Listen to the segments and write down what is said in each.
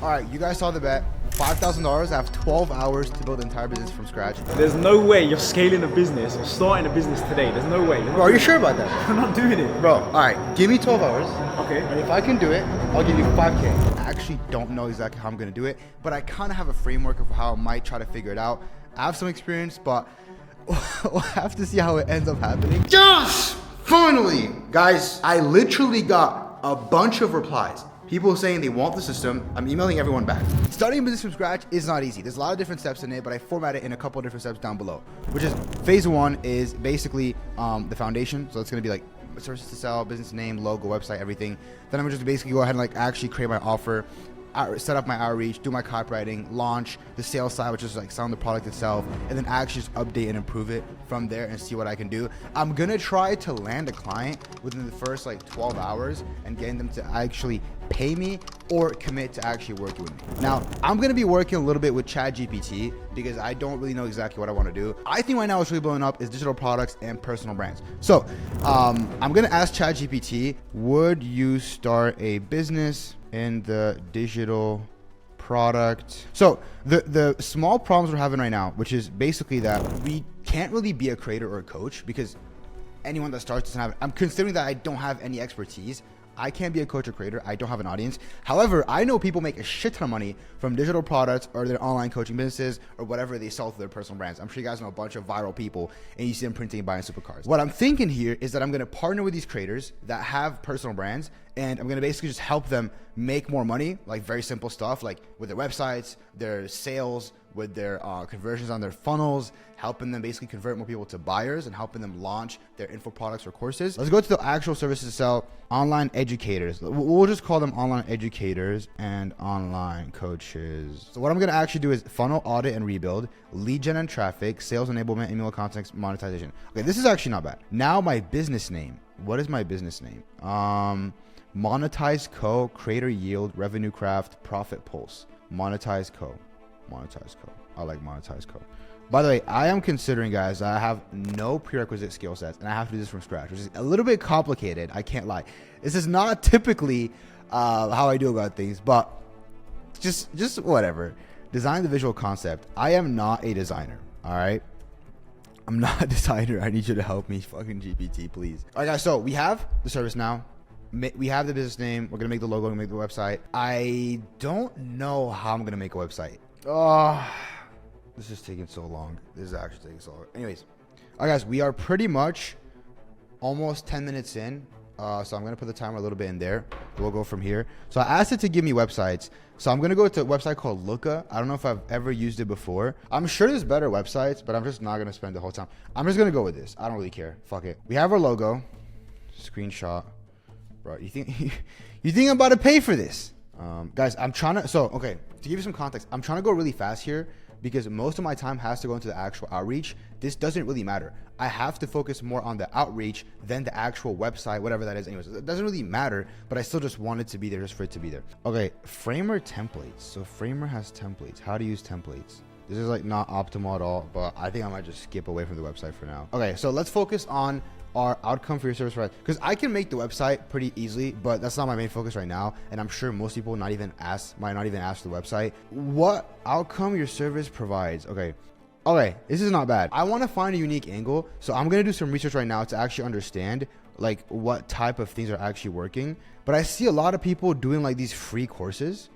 All right, you guys saw the bet. $5,000. I have 12 hours to build the entire business from scratch. There's no way you're scaling a business or starting a business today. There's no way. Bro, are you sure about that? I'm not doing it. Bro, all right, give me 12 hours. Okay. And if I can do it, I'll give you 5K. I actually don't know exactly how I'm gonna do it, but I kind of have a framework of how I might try to figure it out. I have some experience, but we'll have to see how it ends up happening. Yes! Finally! Guys, I literally got a bunch of replies. People saying they want the system. I'm emailing everyone back. Starting a business from scratch is not easy. There's a lot of different steps in it, but I format it in a couple of different steps down below, which is phase one is basically the foundation. So it's going to be like services to sell, business name, logo, website, everything. Then I'm going to just basically go ahead and like actually create my offer, set up my outreach, do my copywriting, launch the sales side, which is like selling the product itself, and then actually just update and improve it from there and see what I can do. I'm gonna try to land a client within the first like 12 hours and getting them to actually pay me or commit to actually working with me. Now, I'm gonna be working a little bit with ChatGPT because I don't really know exactly what I wanna do. I think right now what's really blowing up is digital products and personal brands. So I'm gonna ask ChatGPT, would you start a business in the digital product? So the small problems we're having right now, which is basically that we can't really be a creator or a coach because anyone that starts doesn't have, I'm considering that I don't have any expertise. I can't be a coach or creator. I don't have an audience. However, I know people make a shit ton of money from digital products or their online coaching businesses or whatever they sell through their personal brands. I'm sure you guys know a bunch of viral people and you see them printing and buying supercars. What I'm thinking here is that I'm going to partner with these creators that have personal brands, and I'm going to basically just help them make more money, like very simple stuff, like with their websites, their sales, with their conversions on their funnels, helping them basically convert more people to buyers and helping them launch their info products or courses. Let's go to the actual services to sell. Online educators. We'll just call them online educators and online coaches. So what I'm going to actually do is funnel audit and rebuild, lead gen and traffic, sales enablement, email contacts, monetization. Okay, this is actually not bad. Now my business name. What is my business name? Monetize Co, Creator Yield, Revenue Craft, Profit Pulse. Monetize Co. Monetize Co. I like Monetize Co. By the way, I am considering, guys, I have no prerequisite skill sets and I have to do this from scratch, which is a little bit complicated. I can't lie. This is not typically how I do about things, but just whatever. Design the visual concept. I am not a designer. All right. I'm not a designer. I need you to help me, fucking GPT, please. All right, guys. So we have the service now. We have the business name. We're going to make the logo, we're going to make the website. I don't know how I'm going to make a website. Oh, this is taking so long. This is actually taking so long. Anyways, all right, guys, we are pretty much almost 10 minutes in. So I'm going to put the timer a little bit in there. We'll go from here. So I asked it to give me websites. So I'm going to go to a website called Looka. I don't know if I've ever used it before. I'm sure there's better websites, but I'm just not going to spend the whole time. I'm just going to go with this. I don't really care. Fuck it. We have our logo. Screenshot. Bro, you think I'm about to pay for this? Guys, I'm trying to, okay, to give you some context, I'm trying to go really fast here because most of my time has to go into the actual outreach. This doesn't really matter. I have to focus more on the outreach than the actual website, whatever that is. Anyways, it doesn't really matter, but I still just want it to be there just for it to be there. Okay, Framer templates. So Framer has templates. How to use templates. This is like not optimal at all, but I think I might just skip away from the website for now. Okay, so let's focus on our outcome for your service provider, because I can make the website pretty easily, but that's not my main focus right now. And I'm sure most people might not even ask the website what outcome your service provides. Okay, this is not bad. I want to find a unique angle, so I'm gonna do some research right now to actually understand like what type of things are actually working. But I see a lot of people doing like these free courses,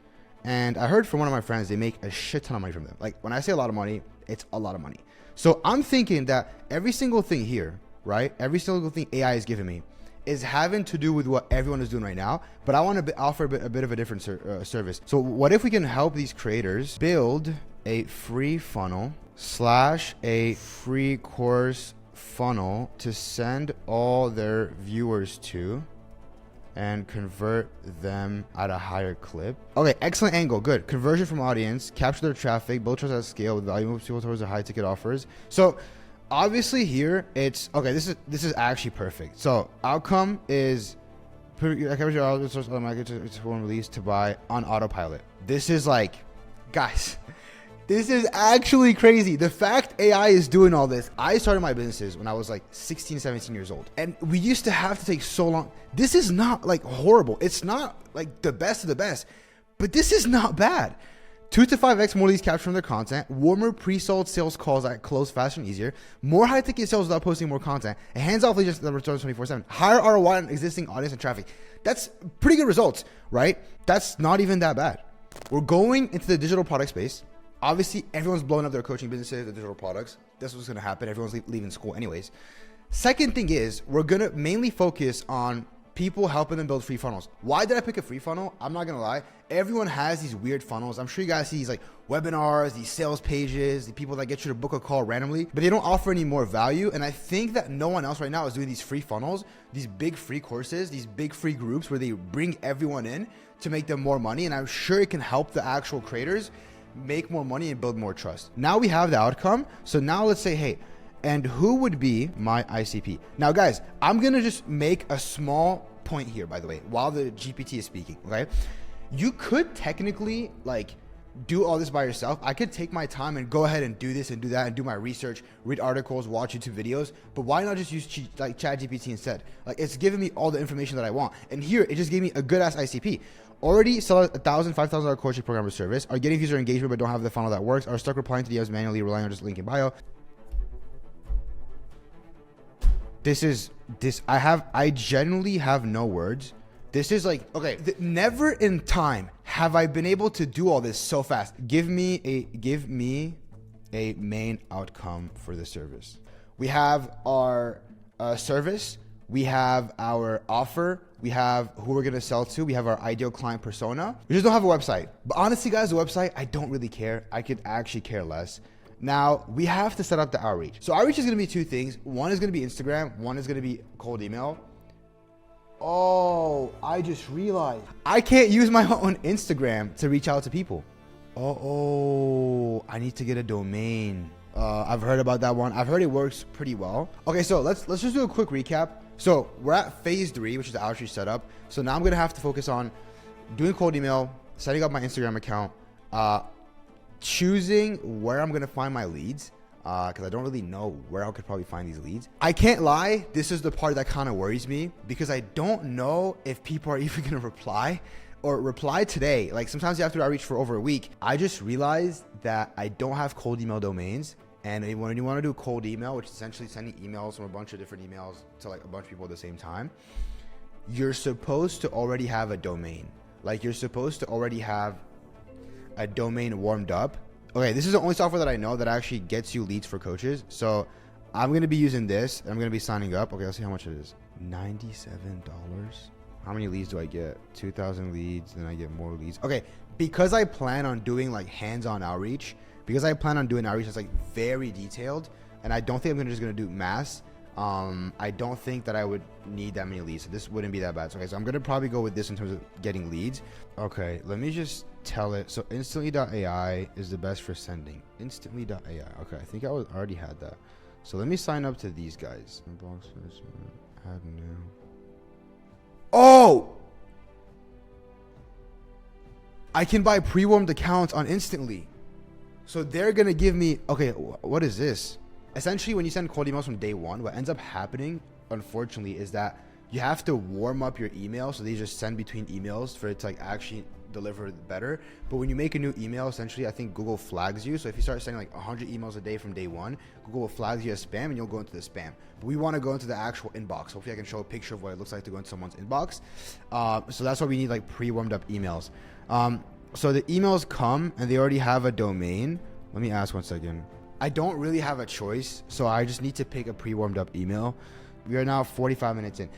and I heard from one of my friends they make a shit ton of money from them. Like when I say a lot of money, it's a lot of money. So I'm thinking that every single thing here, right? Every single thing AI is giving me is having to do with what everyone is doing right now, but I want to offer a bit of a different service. So what if we can help these creators build a free funnel / a free course funnel to send all their viewers to and convert them at a higher clip? Okay, excellent angle. Good. Conversion from audience, capture their traffic, build trust at scale with value, move people towards their high ticket offers. So obviously here it's okay. This is actually perfect. So outcome is release to buy on autopilot. This is like, guys, this is actually crazy. The fact AI is doing all this. I started my businesses when I was like 16, 17 years old, and we used to have to take so long. This is not like horrible. It's not like the best of the best. But this is not bad. 2 to 5x more leads captured from their content, warmer pre-sold sales calls that close faster and easier, more high-ticket sales without posting more content, and hands-off leads that returns 24/7, higher ROI on existing audience and traffic. That's pretty good results, right? That's not even that bad. We're going into the digital product space. Obviously, everyone's blowing up their coaching businesses, the digital products. That's what's going to happen. Everyone's leaving school anyways. Second thing is, we're going to mainly focus on people helping them build free funnels. Why did I pick a free funnel? I'm not gonna lie. Everyone has these weird funnels. I'm sure you guys see these like webinars, these sales pages, the people that get you to book a call randomly, but they don't offer any more value. And I think that no one else right now is doing these free funnels, these big free courses, these big free groups where they bring everyone in to make them more money. And I'm sure it can help the actual creators make more money and build more trust. Now we have the outcome. So now let's say, hey, and who would be my ICP? Now, guys, I'm going to just make a small point here, by the way, while the GPT is speaking, okay? You could technically like do all this by yourself. I could take my time and go ahead and do this and do that and do my research, read articles, watch YouTube videos, but why not just use like ChatGPT instead? Like it's giving me all the information that I want. And here, it just gave me a good ass ICP. Already sell a $1,000, $5,000 coaching program or service, are getting user engagement but don't have the funnel that works, are stuck replying to DMs manually, relying on just link in bio. I genuinely have no words. This is like, okay, never in time have I been able to do all this so fast. Give me a main outcome for the service. We have our service, we have our offer, we have who we're gonna sell to, we have our ideal client persona. We just don't have a website. But honestly, guys, the website, I don't really care. I could actually care less. Now, we have to set up the outreach. So outreach is going to be two things. One is going to be Instagram. One is going to be cold email. Oh, I just realized I can't use my own Instagram to reach out to people. Oh, I need to get a domain. I've heard about that one. I've heard it works pretty well. Okay, so let's just do a quick recap. So we're at phase 3, which is the outreach setup. So now I'm going to have to focus on doing cold email, setting up my Instagram account, choosing where I'm going to find my leads, because I don't really know where I could probably find these leads. I can't lie. This is the part that kind of worries me because I don't know if people are even going to reply or reply today. Like sometimes you have to outreach for over a week. I just realized that I don't have cold email domains. And when you want to do cold email, which is essentially sending emails from a bunch of different emails to like a bunch of people at the same time, you're supposed to already have a domain. Like you're supposed to already have a domain warmed up. Okay, this is the only software that I know that actually gets you leads for coaches. So I'm going to be using this. I'm going to be signing up. Okay, let's see how much it is. $97. How many leads do I get? 2,000 leads, then I get more leads. Okay, because I plan on doing like hands-on outreach, because I plan on doing outreach that's like very detailed, and I don't think I'm just going to do mass. I don't think that I would need that many leads. So this wouldn't be that bad. So, okay, so I'm going to probably go with this in terms of getting leads. Okay, let me just tell it. So instantly.ai is the best for sending. Instantly.ai. Okay, I think I already had that. So let me sign up to these guys. Add new. Oh! I can buy pre-warmed accounts on Instantly. So they're going to give me, okay, what is this? Essentially, when you send cold emails from day one, what ends up happening, unfortunately, is that you have to warm up your email. So they just send between emails for it to like actually deliver better. But when you make a new email, essentially, I think Google flags you. So if you start sending like 100 emails a day from day one, Google will flag you as spam and you'll go into the spam. But we want to go into the actual inbox. Hopefully I can show a picture of what it looks like to go into someone's inbox. So that's why we need like pre-warmed up emails. So the emails come and they already have a domain. Let me ask one second. I don't really have a choice, so I just need to pick a pre-warmed up email. We are now 45 minutes in.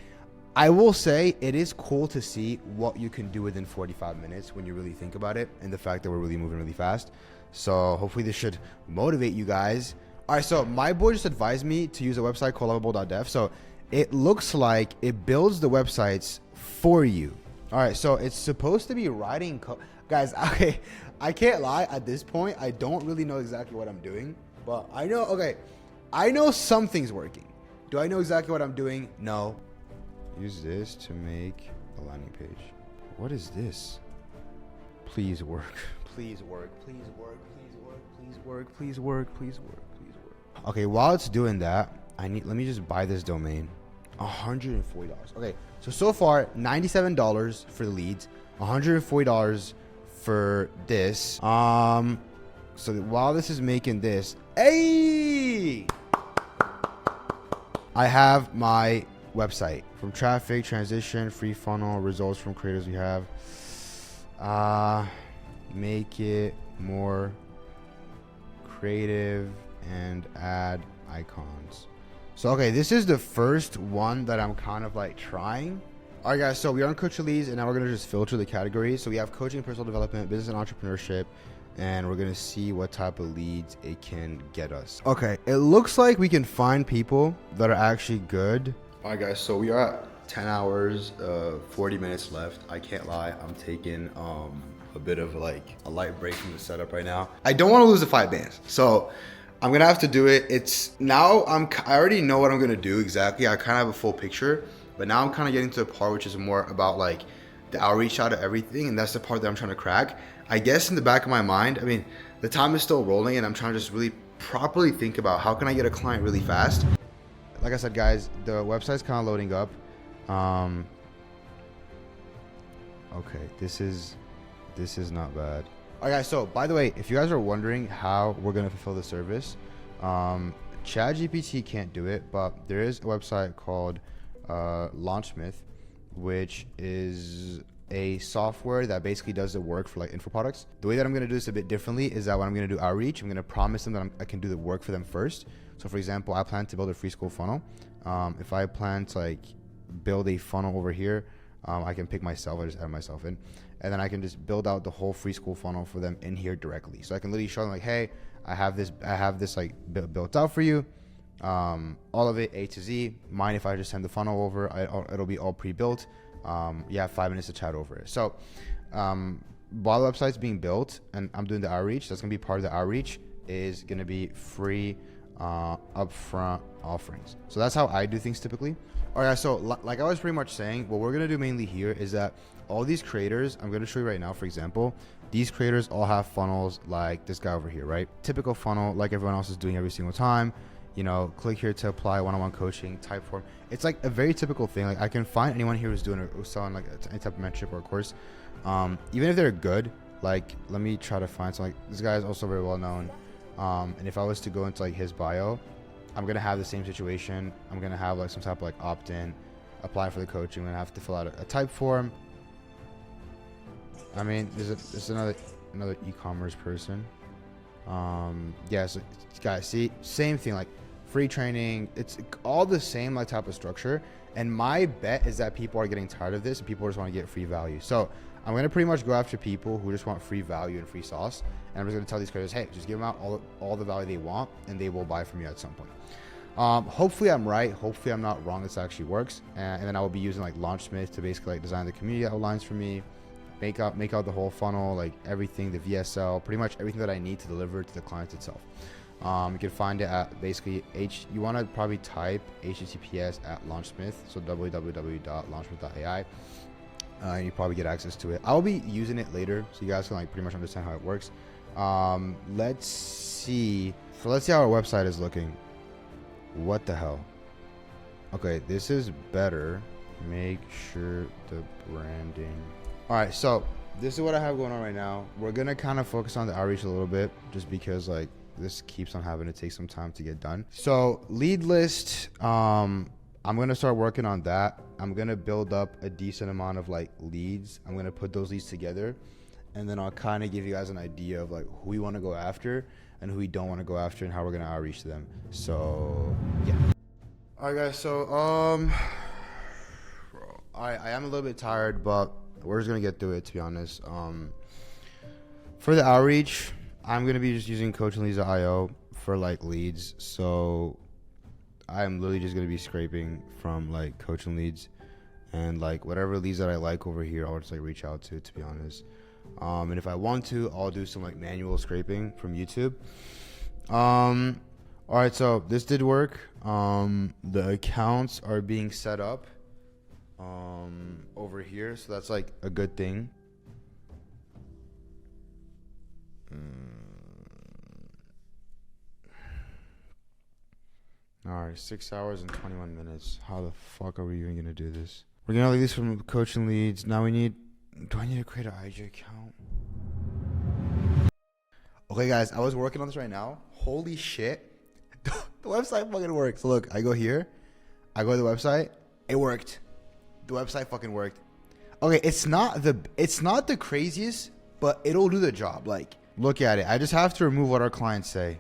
I will say it is cool to see what you can do within 45 minutes when you really think about it, and the fact that we're really moving really fast. So hopefully this should motivate you guys. All right, so my boy just advised me to use a website called lovable.dev. So it looks like it builds the websites for you. All right, so it's supposed to be writing code. Guys, okay, I can't lie. At this point, I don't really know exactly what I'm doing. But I know, okay, I know something's working. Do I know exactly what I'm doing? No. Use this to make a landing page. What is this? Please work. Please work. Please work. Please work. Please work. Please work. Please work. Please work. Okay, while it's doing that, let me just buy this domain. $140. Okay, so far, $97 for the leads, $140 for this. So while this is making this, hey, I have my website. From traffic, transition, free funnel, results from creators we have. Make it more creative and add icons. So, okay, this is the first one that I'm kind of like trying. All right, guys, so we are on Coach Leads, and now we're going to just filter the categories. So we have coaching, personal development, business and entrepreneurship, and we're going to see what type of leads it can get us. Okay, it looks like we can find people that are actually good. All right, guys, so we are at 10 hours, 40 minutes left. I can't lie, I'm taking a bit of like a light break from the setup right now. I don't want to lose the 5 bands, so I'm gonna have to do it. It's now I already know what I'm gonna do exactly. I kind of have a full picture, but now I'm kind of getting to the part which is more about like the outreach out of everything, and that's the part that I'm trying to crack. I guess in the back of my mind, I mean, the time is still rolling, and I'm trying to just really properly think about how can I get a client really fast. Like I said, guys, the website's kind of loading up. Okay, this is not bad. All right, guys, so by the way, if you guys are wondering how we're going to fulfill the service, ChatGPT can't do it, but there is a website called Launchsmith, which is a software that basically does the work for like info products. The way that I'm going to do this a bit differently is that when I'm going to do outreach, I'm going to promise them that I can do the work for them first. So for example, I plan to build a free school funnel. If I plan to like build a funnel over here, I can pick myself. I just add myself in, and then I can just build out the whole free school funnel for them in here directly. So I can literally show them like, hey, I have this like built out for you, all of it A to Z. Mind if I just send the funnel over? It'll be all pre-built. You have 5 minutes to chat over it. So while the website's being built and I'm doing the outreach, that's gonna be part of the outreach is gonna be free upfront offerings. So that's how I do things typically. All right, so like I was pretty much saying, what we're gonna do mainly here is that all these creators, I'm gonna show you right now, for example, these creators all have funnels like this guy over here, right? Typical funnel like everyone else is doing every single time. You know, click here to apply one-on-one coaching, type form. It's like a very typical thing. Like I can find anyone here who's selling like any type of mentorship or a course. Even if they're good, like let me try to find some, like this guy is also very well known. And if I was to go into like his bio, I'm gonna have the same situation. I'm gonna have like some type of like opt-in, apply for the coaching. I'm gonna have to fill out a type form. I mean, there's another e-commerce person. Yeah, so guys, see, same thing, like free training. It's all the same like type of structure. And my bet is that people are getting tired of this and people just want to get free value. So I'm going to pretty much go after people who just want free value and free sauce. And I'm just going to tell these creators, hey, just give them out all the value they want and they will buy from you at some point. Hopefully I'm right. Hopefully I'm not wrong. This actually works. And then I will be using like Launchsmith to basically like design the community outlines for me, make out the whole funnel, like everything, the VSL, pretty much everything that I need to deliver to the client itself. You can find it at basically you want to probably type https://launchsmith, so www.launchsmith.ai. And you probably get access to it. I'll be using it later, so you guys can like pretty much understand how it works. Let's see. So let's see how our website is looking. What the hell? Okay, this is better. Make sure the branding. All right, so this is what I have going on right now. We're gonna kind of focus on the outreach a little bit, just because like this keeps on having to take some time to get done. So lead list, I'm gonna start working on that. I'm gonna build up a decent amount of like leads. I'm gonna put those leads together, and then I'll kind of give you guys an idea of like who we want to go after and who we don't want to go after and how we're gonna outreach to them. So yeah. All right, guys. So I am a little bit tired, but we're just gonna get through it, to be honest. For the outreach, I'm gonna be just using coachingleads.io for like leads. So I'm literally just gonna be scraping from like coaching leads, and like whatever leads that I like over here, I'll just like reach out to be honest. And if I want to, I'll do some like manual scraping from YouTube. All right, so this did work. The accounts are being set up over here, so that's like a good thing. All right, 6 hours and 21 minutes. How the fuck are we even gonna do this? We're gonna leave this from coaching leads. Now do I need to create an IG account? Okay, guys, I was working on this right now. Holy shit. The website fucking works. So look, I go here. I go to the website. It worked. The website fucking worked. Okay, it's not the craziest, but it'll do the job. Like, look at it. I just have to remove what our clients say.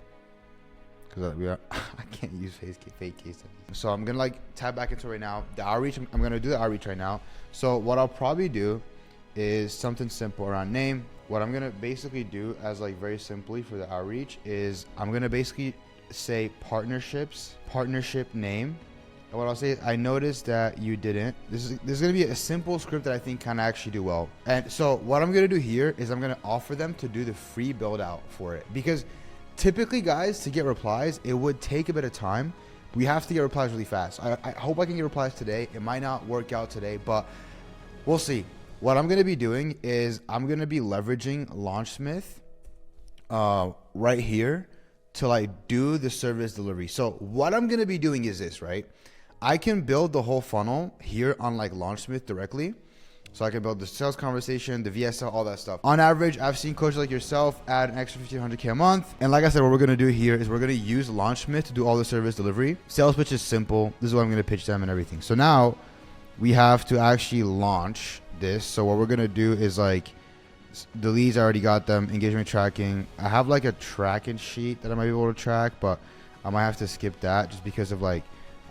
Because I can't use fake case studies. So I'm going to like tab back into it right now. The outreach, I'm going to do the outreach right now. So what I'll probably do is something simple around name. What I'm going to basically do as like very simply for the outreach is I'm going to basically say partnerships, partnership name. And what I'll say is, I noticed that you didn't. This is going to be a simple script that I think can actually do well. And so what I'm going to do here is I'm going to offer them to do the free build out for it. Because typically, guys, to get replies, it would take a bit of time. We have to get replies really fast. I hope I can get replies today. It might not work out today, but we'll see. What I'm going to be doing is I'm going to be leveraging Launchsmith right here to like do the service delivery. So what I'm going to be doing is this, right? I can build the whole funnel here on like Launchsmith directly. So I can build the sales conversation, the VSL, all that stuff. On average, I've seen coaches like yourself add an extra $1,500K a month. And like I said, what we're going to do here is we're going to use Launchsmith to do all the service delivery. Sales pitch is simple. This is what I'm going to pitch them and everything. So now we have to actually launch this. So what we're going to do is like the leads, I already got them. Engagement tracking. I have like a tracking sheet that I might be able to track, but I might have to skip that just because of like,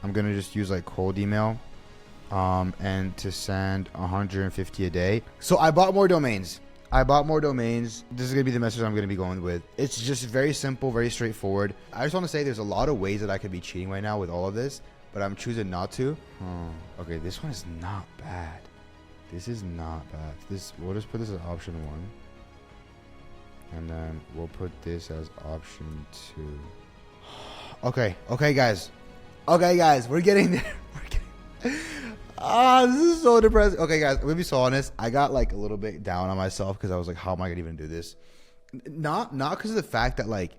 I'm going to just use like cold email. And to send 150 a day. So I bought more domains. This is going to be the message I'm going to be going with. It's just very simple, very straightforward. I just want to say there's a lot of ways that I could be cheating right now with all of this, but I'm choosing not to. Okay, this one is not bad. This is not bad. We'll just put this as option 1. And then we'll put this as option 2. Okay, guys, we're getting there. This is so depressing. Okay, guys, I'm gonna be so honest. I got like a little bit down on myself because I was like, how am I gonna even do this? Not because of the fact that like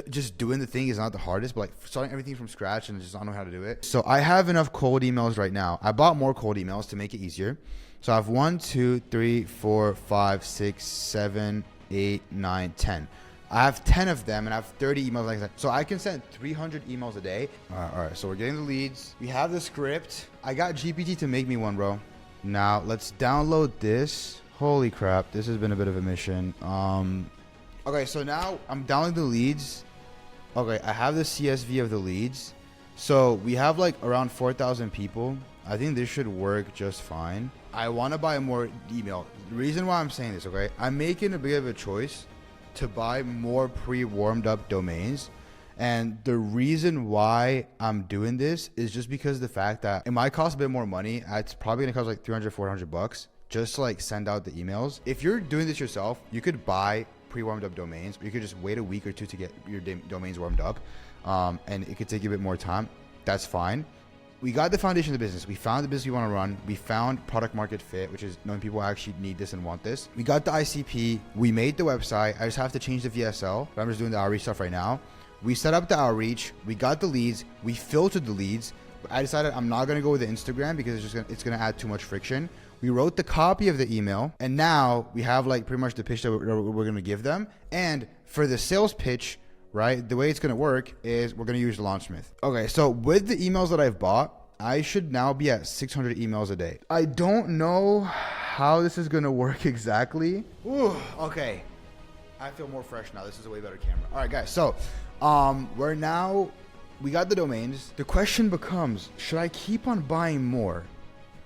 just doing the thing is not the hardest, but like starting everything from scratch and just not know how to do it. So I have enough cold emails right now. I bought more cold emails to make it easier. So I have 1, 2, 3, 4, 5, 6, 7, 8, 9, 10. I have 10 of them and I have 30 emails like that. So I can send 300 emails a day. All right. So we're getting the leads. We have the script. I got GPT to make me one, bro. Now let's download this. Holy crap. This has been a bit of a mission. Okay. So now I'm downloading the leads. Okay. I have the CSV of the leads. So we have like around 4,000 people. I think this should work just fine. I want to buy more email. The reason why I'm saying this, okay, I'm making a bit of a choice to buy more pre-warmed up domains. And the reason why I'm doing this is just because of the fact that it might cost a bit more money. It's probably gonna cost like 300, 400 bucks just to like send out the emails. If you're doing this yourself, you could buy pre-warmed up domains, or you could just wait a week or two to get your domains warmed up. And it could take you a bit more time. That's fine. We got the foundation of the business. We found the business we want to run. We found product market fit, which is knowing people actually need this and want this. We got the ICP. We made the website. I just have to change the VSL, but I'm just doing the outreach stuff right now. We set up the outreach. We got the leads. We filtered the leads. I decided I'm not going to go with the Instagram because it's going to add too much friction. We wrote the copy of the email, and now we have like pretty much the pitch that we're going to give them. And for the sales pitch, right, the way it's going to work is we're going to use Launchsmith. Okay, so with the emails that I've bought, I should now be at 600 emails a day. I don't know how this is going to work exactly. Ooh, okay. I feel more fresh now. This is a way better camera. All right, guys. So we got the domains. The question becomes, should I keep on buying more?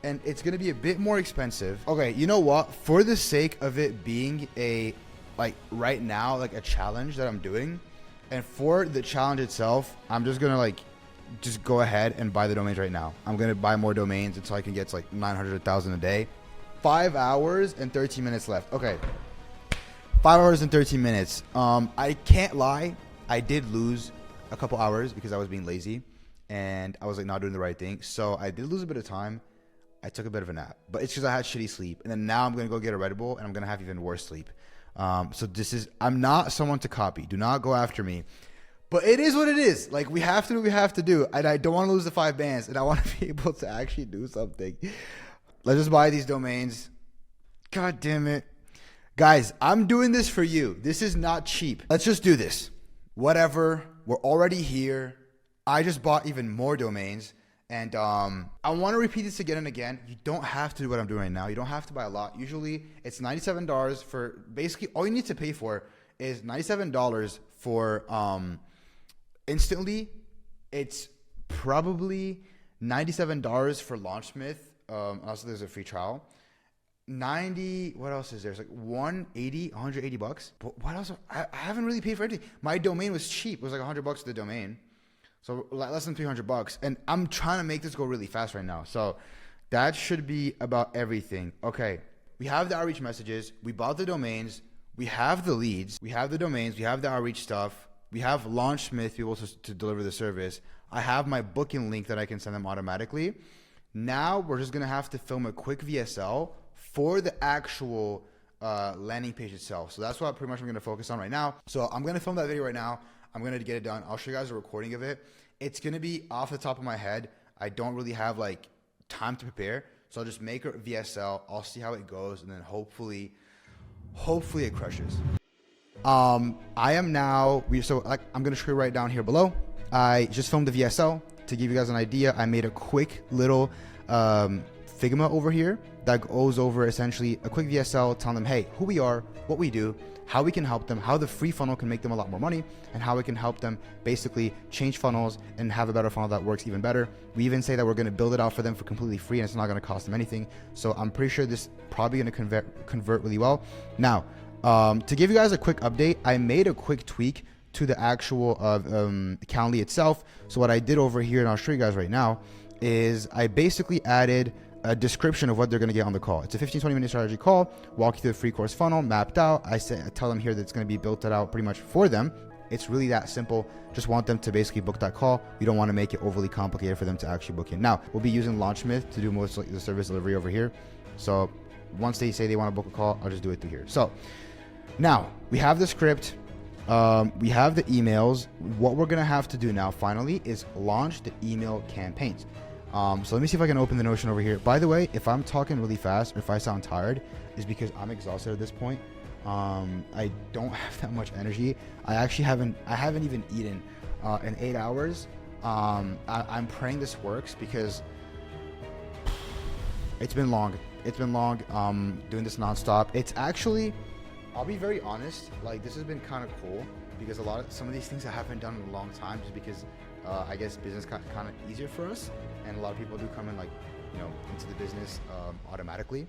And it's going to be a bit more expensive. Okay, you know what? For the sake of it being right now, like a challenge that I'm doing, and for the challenge itself, I'm just going to just go ahead and buy the domains right now. I'm going to buy more domains until I can get to like 900,000 a day. 5 hours and 13 minutes left. Okay. 5 hours and 13 minutes. I can't lie. I did lose a couple hours because I was being lazy and I was like not doing the right thing. So I did lose a bit of time. I took a bit of a nap, but it's because I had shitty sleep. And then now I'm going to go get a Red Bull and I'm going to have even worse sleep. So I'm not someone to copy. Do not go after me. But it is what it is. Like, we have to do what we have to do. And I don't want to lose the 5 bands. And I want to be able to actually do something. Let's just buy these domains. God damn it. Guys, I'm doing this for you. This is not cheap. Let's just do this. Whatever. We're already here. I just bought even more domains. And I want to repeat this again and again. You don't have to do what I'm doing right now. You don't have to buy a lot. Usually it's $97 for basically all you need to pay for is $97 for instantly. It's probably $97 for Launchsmith. Also there's a free trial. 90, what else is there? It's like 180 bucks. But what else? I haven't really paid for anything. My domain was cheap. It was like $100 for the domain. So less than 300 bucks. And I'm trying to make this go really fast right now. So that should be about everything. Okay. We have the outreach messages. We bought the domains. We have the leads. We have the domains. We have the outreach stuff. We have Launchsmith to be able to deliver the service. I have my booking link that I can send them automatically. Now we're just going to have to film a quick VSL for the actual landing page itself. So that's what pretty much I'm going to focus on right now. So I'm going to film that video right now. I'm going to get it done. I'll show you guys a recording of it. It's going to be off the top of my head. I don't really have like time to prepare. So I'll just make a VSL. I'll see how it goes. And then hopefully it crushes. I'm going to show you right down here below. I just filmed the VSL to give you guys an idea. I made a quick little Figma over here that goes over essentially a quick VSL telling them, hey, who we are, what we do, how we can help them, how the free funnel can make them a lot more money, and how we can help them basically change funnels and have a better funnel that works even better. We even say that we're going to build it out for them for completely free, and it's not going to cost them anything. So I'm pretty sure this is probably going to convert really well. Now, to give you guys a quick update, I made a quick tweak to the actual Calendly itself. So what I did over here, and I'll show you guys right now, is I basically added a description of what they're going to get on the call. It's a 15-20 minute strategy call, walk you through the free course funnel, mapped out. I tell them here that it's going to be built out pretty much for them. It's really that simple. Just want them to basically book that call. We don't want to make it overly complicated for them to actually book in. Now, we'll be using Launchsmith to do most of the service delivery over here. So once they say they want to book a call, I'll just do it through here. So now we have the script. We have the emails. What we're going to have to do now finally is launch the email campaigns. So let me see if I can open the Notion over here. By the way, if I'm talking really fast or if I sound tired, is because I'm exhausted at this point. I don't have that much energy. I haven't even eaten in 8 hours. I'm praying this works because it's been long. Doing this nonstop. It's actually, I'll be very honest, like this has been kind of cool because some of these things I haven't done in a long time just because I guess business got kind of easier for us, and a lot of people do come in like, into the business automatically.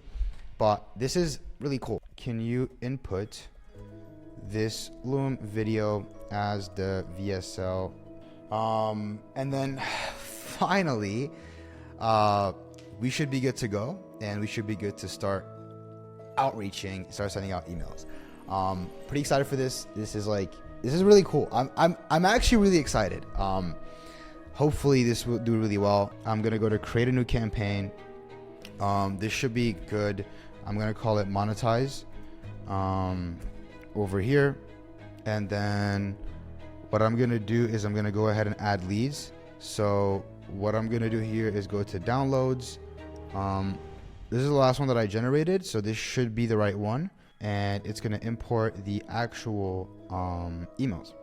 But this is really cool. Can you input this Loom video as the VSL? And then finally, we should be good to go, and we should be good to start outreaching, start sending out emails. Pretty excited for this. This is really cool. I'm actually really excited. Hopefully this will do really well. I'm gonna go to create a new campaign. This should be good. I'm gonna call it monetize over here, and then what I'm gonna do is I'm gonna go ahead and add leads. So what I'm gonna do here is go to downloads. This is the last one that I generated, so this should be the right one, and it's gonna import the actual emails.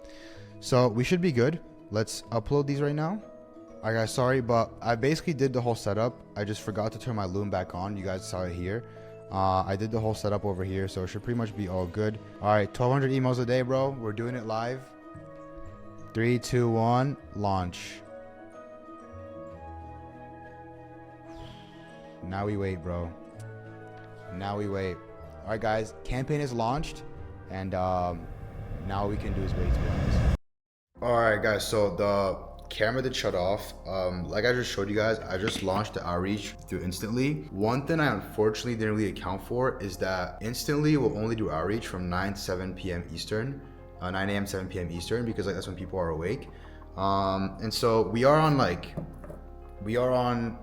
So we should be good. Let's upload these right now. All right guys, sorry, but I basically did the whole setup. I just forgot to turn my Loom back on. You guys saw it here. I did the whole setup over here, so it should pretty much be all good. All right, 1,200 emails a day, bro. We're doing it live. 3, 2, 1, launch. Now we wait, bro. Now we wait. All right, guys, campaign is launched, and now we can do is wait, to be honest. All right, guys, so the camera did shut off. Like I just showed you guys, I just launched the outreach through Instantly. One thing I unfortunately didn't really account for is that Instantly will only do outreach from 9 to 7 p.m. Eastern, 9 a.m. 7 p.m. Eastern, because that's when people are awake. And so we are on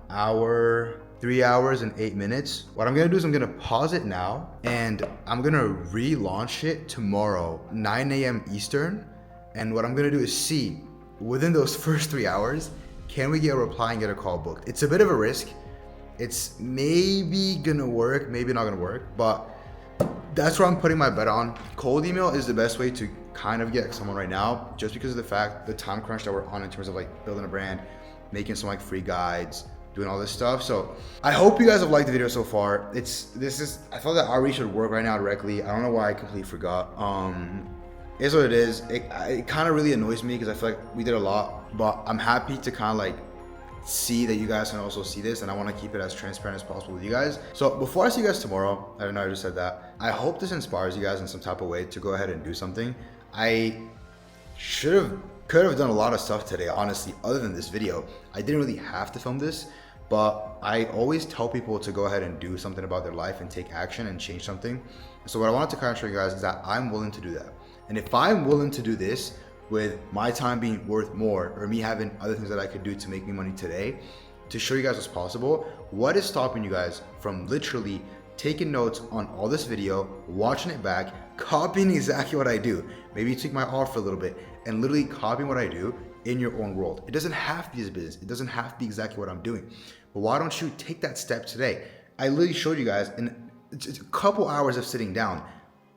our 3 hours and 8 minutes. What I'm gonna do is I'm gonna pause it now, and I'm gonna relaunch it tomorrow, 9 a.m. Eastern. And what I'm gonna do is see, within those first 3 hours, can we get a reply and get a call booked? It's a bit of a risk. It's maybe gonna work, maybe not gonna work, but That's where I'm putting my bet on. Cold email is the best way to kind of get someone right now, just because of the time crunch that we're on in terms of like building a brand, making some like free guides, doing all this stuff. So I hope you guys have liked the video so far. I felt that outreach should work right now directly. I don't know why I completely forgot. It's what it is. It kind of really annoys me because I feel like we did a lot, but I'm happy to kind of like see that you guys can also see this, and I want to keep it as transparent as possible with you guys. So before I see you guys tomorrow, I don't know, I just said that, I hope this inspires you guys in some type of way to go ahead and do something. I could have done a lot of stuff today, honestly, other than this video. I didn't really have to film this, but I always tell people to go ahead and do something about their life and take action and change something. So what I wanted to kind of show you guys is that I'm willing to do that. And if I'm willing to do this with my time being worth more, or me having other things that I could do to make me money today, to show you guys what's possible, what is stopping you guys from literally taking notes on all this video, watching it back, copying exactly what I do? Maybe you take my offer a little bit and literally copying what I do in your own world. It doesn't have to be this business. It doesn't have to be exactly what I'm doing. But why don't you take that step today? I literally showed you guys in a couple hours of sitting down.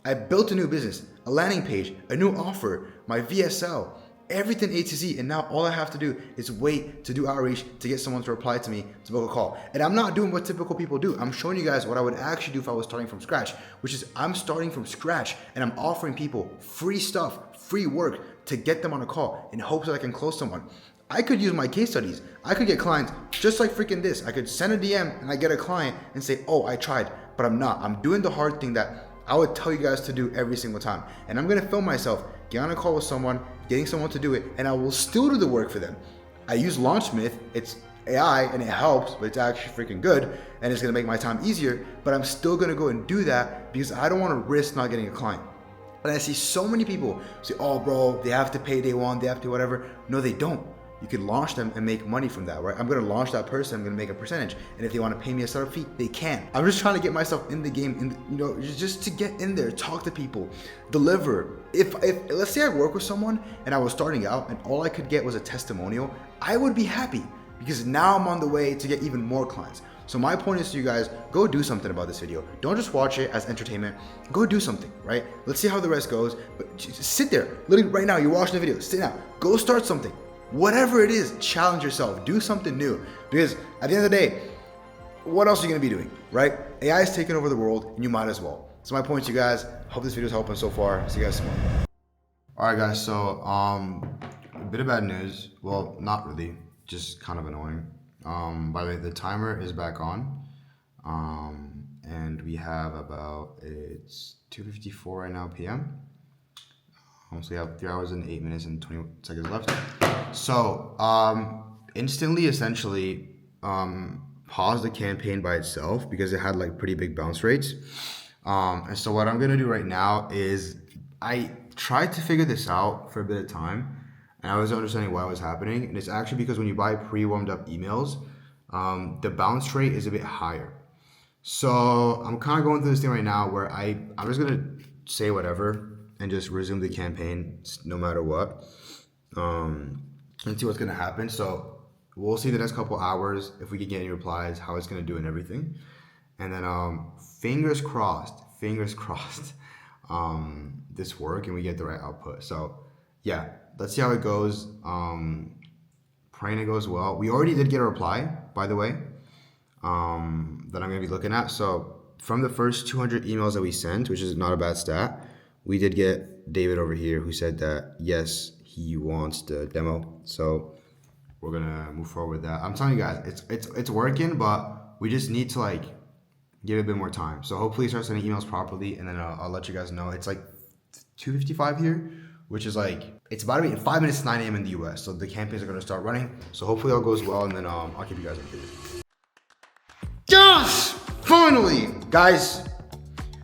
I built a new business, a landing page, a new offer, my VSL, everything A to Z, and now all I have to do is wait to do outreach to get someone to reply to me to book a call. And I'm not doing what typical people do. I'm showing you guys what I would actually do if I was starting from scratch, which is I'm starting from scratch and I'm offering people free stuff, free work to get them on a call in hopes that I can close someone. I could use my case studies. I could get clients just like freaking this. I could send a DM and I get a client and say, oh, I tried, but I'm not. I'm doing the hard thing that I would tell you guys to do every single time. And I'm gonna film myself, get on a call with someone, getting someone to do it, and I will still do the work for them. I use LaunchSmith, it's AI and it helps, but it's actually freaking good and it's gonna make my time easier, but I'm still gonna go and do that because I don't wanna risk not getting a client. And I see so many people say, oh bro, they have to pay day one, they have to whatever. No, they don't. You can launch them and make money from that, right? I'm gonna launch that person, I'm gonna make a percentage. And if they wanna pay me a startup fee, they can. I'm just trying to get myself in the game, just to get in there, talk to people, deliver. If let's say I work with someone and I was starting out and all I could get was a testimonial, I would be happy because now I'm on the way to get even more clients. So my point is to you guys, go do something about this video. Don't just watch it as entertainment. Go do something, right? Let's see how the rest goes. But just sit there, literally right now, you're watching the video, sit down, go start something. Whatever it is, challenge yourself, do something new. Because at the end of the day, what else are you gonna be doing, right? AI is taking over the world and you might as well. So my point to you guys, hope this video is helping so far. See you guys tomorrow. All right guys, so a bit of bad news. Well, not really, just kind of annoying. By the way, the timer is back on. And we have it's 2:54 right now p.m. So we have 3 hours and 8 minutes and 20 seconds left. So instantly, essentially, paused the campaign by itself because it had like pretty big bounce rates. And so what I'm gonna do right now is I tried to figure this out for a bit of time and I wasn't understanding why it was happening. And it's actually because when you buy pre-warmed up emails, the bounce rate is a bit higher. So I'm kind of going through this thing right now where I'm just gonna say whatever and just resume the campaign no matter what, and see what's gonna happen. So we'll see the next couple hours if we can get any replies, how it's gonna do and everything. And then fingers crossed, this work and we get the right output. So yeah, let's see how it goes. Praying it goes well. We already did get a reply, by the way, that I'm gonna be looking at. So from the first 200 emails that we sent, which is not a bad stat, we did get David over here who said that yes, he wants the demo. So we're gonna move forward with that. I'm telling you guys, it's working, but we just need to like give it a bit more time. So hopefully start sending emails properly, and then I'll let you guys know. It's like 2:55 here, which is like, it's about to be in 5 minutes, 9 a.m. in the US. So the campaigns are gonna start running. So hopefully all goes well, and then I'll keep you guys updated. Yes! Finally! Guys,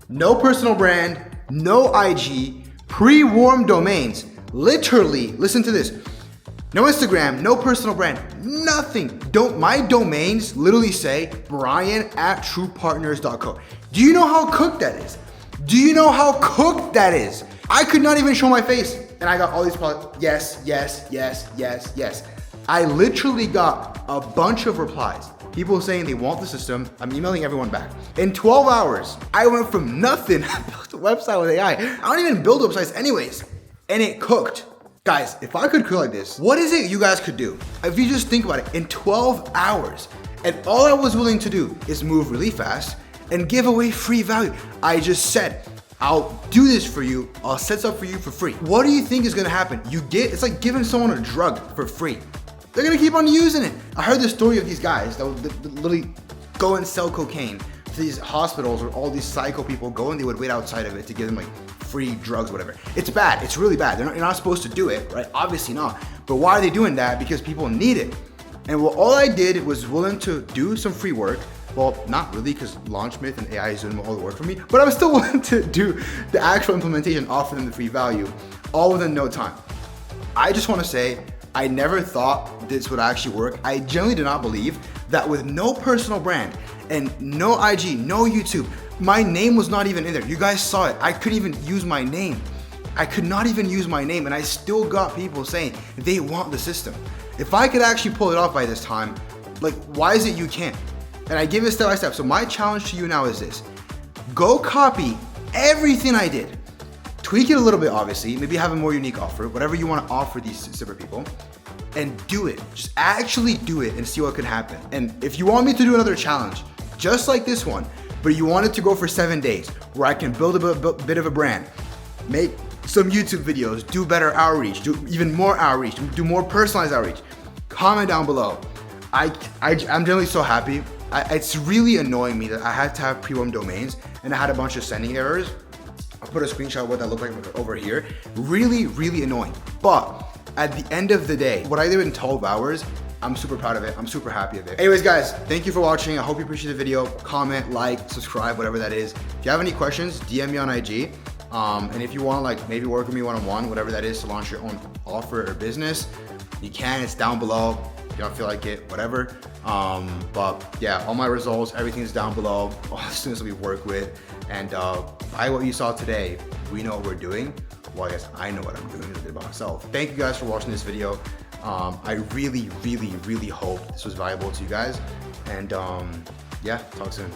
no personal brand, no IG, pre-warmed domains. Literally, listen to this. No Instagram, no personal brand, nothing. My domains literally say brian@truepartners.co. Do you know how cooked that is? Do you know how cooked that is? I could not even show my face and I got all these yes. I literally got a bunch of replies people saying they want the system. I'm emailing everyone back. In 12 hours, I went from nothing, I built a website with AI. I don't even build websites anyways, and it cooked. Guys, if I could cook like this, what is it you guys could do? If you just think about it, in 12 hours, and all I was willing to do is move really fast and give away free value. I just said, I'll do this for you. I'll set this up for you for free. What do you think is gonna happen? It's like giving someone a drug for free. They're gonna keep on using it. I heard the story of these guys that would literally go and sell cocaine to these hospitals where all these psycho people go and they would wait outside of it to give them like free drugs, whatever. It's bad, it's really bad. You're not supposed to do it, right? Obviously not. But why are they doing that? Because people need it. And all I did was willing to do some free work. Well, not really, because LaunchMyth and AI is doing all the work for me, but I'm still willing to do the actual implementation, offer them the free value, all within no time. I just want to say, I never thought this would actually work. I genuinely did not believe that with no personal brand and no IG, no YouTube, my name was not even in there. You guys saw it. I couldn't even use my name. I could not even use my name, and I still got people saying they want the system. If I could actually pull it off by this time, like, why is it you can't? And I give it step by step. So my challenge to you now is this. Go copy everything I did. Tweak it a little bit, obviously. Maybe have a more unique offer, whatever you want to offer these separate people, and do it. Just actually do it and see what can happen. And if you want me to do another challenge, just like this one, but you want it to go for 7 days, where I can build a bit of a brand, make some YouTube videos, do better outreach, do even more outreach, do more personalized outreach, comment down below. I'm generally so happy. It's really annoying me that I had to have pre-warm domains and I had a bunch of sending errors. I'll put a screenshot of what that looked like over here. Really, really annoying. But at the end of the day, what I did in 12 hours, I'm super proud of it. I'm super happy of it. Anyways, guys, thank you for watching. I hope you appreciate the video. Comment, like, subscribe, whatever that is. If you have any questions, DM me on IG. And if you want, like, maybe work with me one-on-one, whatever that is, to launch your own offer or business, you can. It's down below. If you don't feel like it, whatever. But yeah, all my results, everything's down below. All the students that we work with, and by what you saw today, we know what we're doing. Well, I guess I know what I'm doing. I did it by myself. Thank you guys for watching this video. I really, really, really hope this was valuable to you guys. And yeah, talk soon.